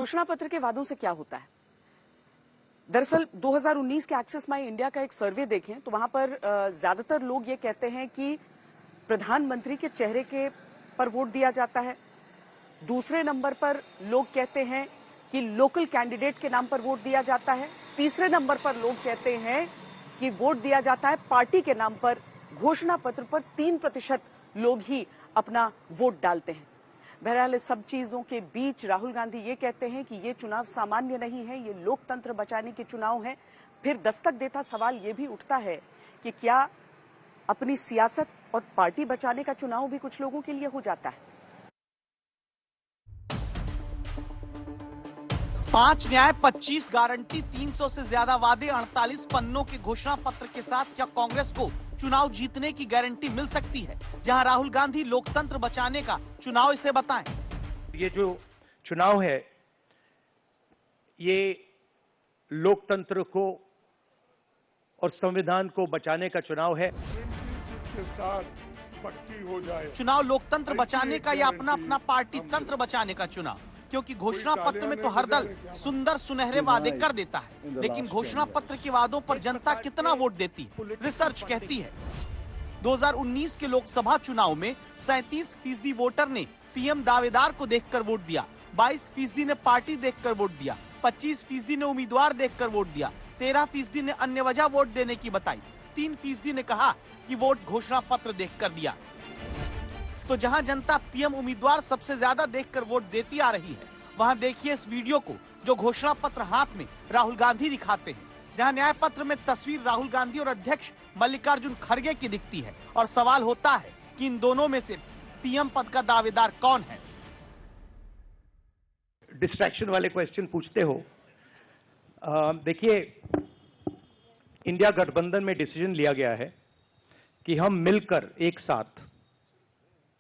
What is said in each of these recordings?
घोषणा पत्र के वादों से क्या होता है? दरअसल 2019 के एक्सेस माई इंडिया का एक सर्वे देखें तो वहां पर ज्यादातर लोग ये कहते हैं कि प्रधानमंत्री के चेहरे के पर वोट दिया जाता है। दूसरे नंबर पर लोग कहते हैं कि लोकल कैंडिडेट के नाम पर वोट दिया जाता है। तीसरे नंबर पर लोग कहते हैं कि वोट दिया जाता है पार्टी के नाम पर। घोषणा पत्र पर 3% लोग ही अपना वोट डालते हैं। बहरहाल इस सब चीजों के बीच राहुल गांधी ये कहते हैं कि ये चुनाव सामान्य नहीं है, ये लोकतंत्र बचाने के चुनाव हैं। फिर दस्तक देता सवाल ये भी उठता है कि क्या अपनी सियासत और पार्टी बचाने का चुनाव भी कुछ लोगों के लिए हो जाता है? 5 न्याय 25 गारंटी 300 से ज्यादा वादे 48 पन्नों के घोषणा पत्र के साथ क्या कांग्रेस को चुनाव जीतने की गारंटी मिल सकती है? जहां राहुल गांधी लोकतंत्र बचाने का चुनाव इसे बताएं। ये जो चुनाव है ये लोकतंत्र को और संविधान को बचाने का चुनाव है। चुनाव लोकतंत्र बचाने का या अपना अपना पार्टी तंत्र बचाने का चुनाव, क्योंकि घोषणा पत्र में तो हर दल सुंदर सुनहरे वादे कर देता है, लेकिन घोषणा पत्र के वादों पर जनता कितना वोट देती है? रिसर्च कहती है 2019 के लोकसभा चुनाव में 37% वोटर ने पीएम दावेदार को देखकर वोट दिया, 22% ने पार्टी देखकर वोट दिया, 25% ने उम्मीदवार देखकर वोट दिया, 13% ने अन्य वजह वोट देने की बताई, 3% ने कहा कि वोट घोषणा पत्र देखकर दिया। तो जहां जनता पीएम उम्मीदवार सबसे ज्यादा देखकर वोट देती आ रही है, वहां देखिए इस वीडियो को जो घोषणा पत्र हाथ में राहुल गांधी दिखाते हैं, जहां न्याय पत्र में तस्वीर राहुल गांधी और अध्यक्ष मल्लिकार्जुन खड़गे की दिखती है और सवाल होता है कि इन दोनों में से पीएम पद का दावेदार कौन है? डिस्ट्रैक्शन वाले क्वेश्चन पूछते हो। देखिए, इंडिया गठबंधन में डिसीजन लिया गया है कि हम मिलकर एक साथ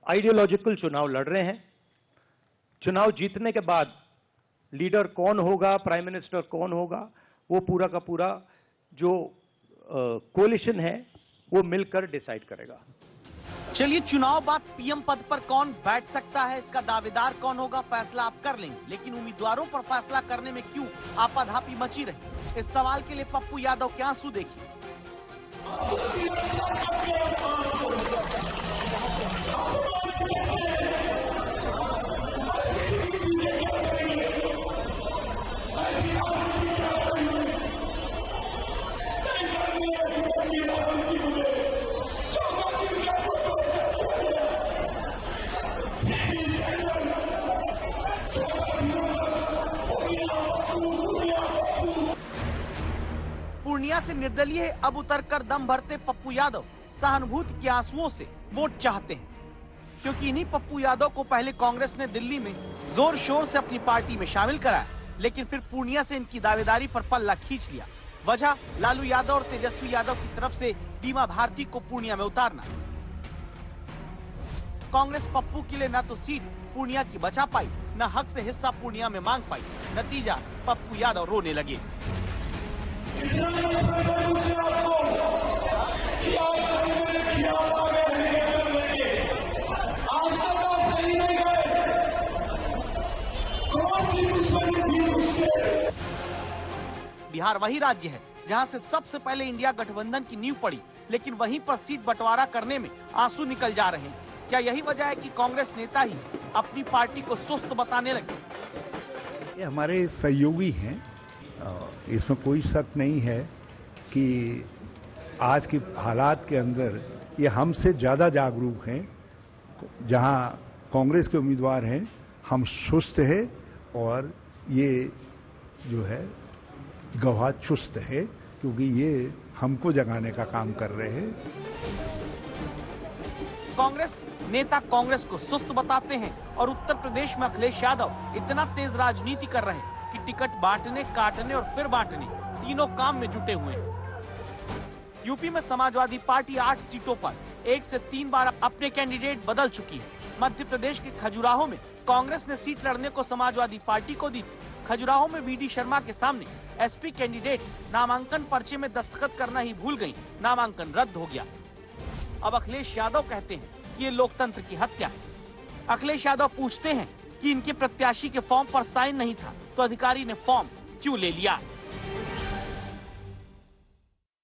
आइडियोलॉजिकल चुनाव लड़ रहे हैं। चुनाव जीतने के बाद लीडर कौन होगा, प्राइम मिनिस्टर कौन होगा, वो पूरा का पूरा जो कोलिशन है वो मिलकर डिसाइड करेगा। चलिए, चुनाव बाद पीएम पद पर कौन बैठ सकता है, इसका दावेदार कौन होगा, फैसला आप कर लेंगे, लेकिन उम्मीदवारों पर फैसला करने में क्यों आपाधापी मची रही? इस सवाल के लिए पप्पू यादव के आंसू देखिए। पूर्णिया से निर्दलीय अब उतरकर दम भरते पप्पू यादव सहानुभूति के आंसुओं से वोट चाहते हैं, क्योंकि इन्हीं पप्पू यादव को पहले कांग्रेस ने दिल्ली में जोर शोर से अपनी पार्टी में शामिल कराया, लेकिन फिर पूर्णिया से इनकी दावेदारी पर पल्ला खींच लिया। वजह लालू यादव और तेजस्वी यादव की तरफ से बीमा भारती को पूर्णिया में उतारना। कांग्रेस पप्पू के लिए न तो सीट पूर्णिया की बचा पाई, न हक से हिस्सा पूर्णिया में मांग पाई। नतीजा, पप्पू यादव रोने लगे। बिहार वही राज्य है जहां से सबसे पहले इंडिया गठबंधन की नींव पड़ी, लेकिन वहीं पर सीट बंटवारा करने में आंसू निकल जा रहे हैं। क्या यही वजह है कि कांग्रेस नेता ही अपनी पार्टी को सुस्त बताने लगे? ये हमारे सहयोगी हैं, इसमें कोई शक नहीं है कि आज की हालात के अंदर ये हमसे ज़्यादा जागरूक हैं। जहां कांग्रेस के उम्मीदवार हैं, हम सुस्त हैं और ये जो है गवाह चुस्त है, क्योंकि ये हमको जगाने का काम कर रहे हैं। कांग्रेस नेता कांग्रेस को सुस्त बताते हैं और उत्तर प्रदेश में अखिलेश यादव इतना तेज राजनीति कर रहे हैं कि टिकट बांटने, काटने और फिर बांटने, तीनों काम में जुटे हुए हैं। यूपी में समाजवादी पार्टी 8 सीटों पर 1 से 3 बार अपने कैंडिडेट बदल चुकी है। मध्य प्रदेश के खजुराहो में कांग्रेस ने सीट लड़ने को समाजवादी पार्टी को दी थी। खजुराहो में वीडी शर्मा के सामने एसपी कैंडिडेट नामांकन पर्चे में दस्तखत करना ही भूल गई, नामांकन रद्द हो गया। अब अखिलेश यादव कहते हैं कि ये लोकतंत्र की हत्या है। अखिलेश यादव पूछते हैं कि इनके प्रत्याशी के फॉर्म पर साइन नहीं था तो अधिकारी ने फॉर्म क्यों ले लिया।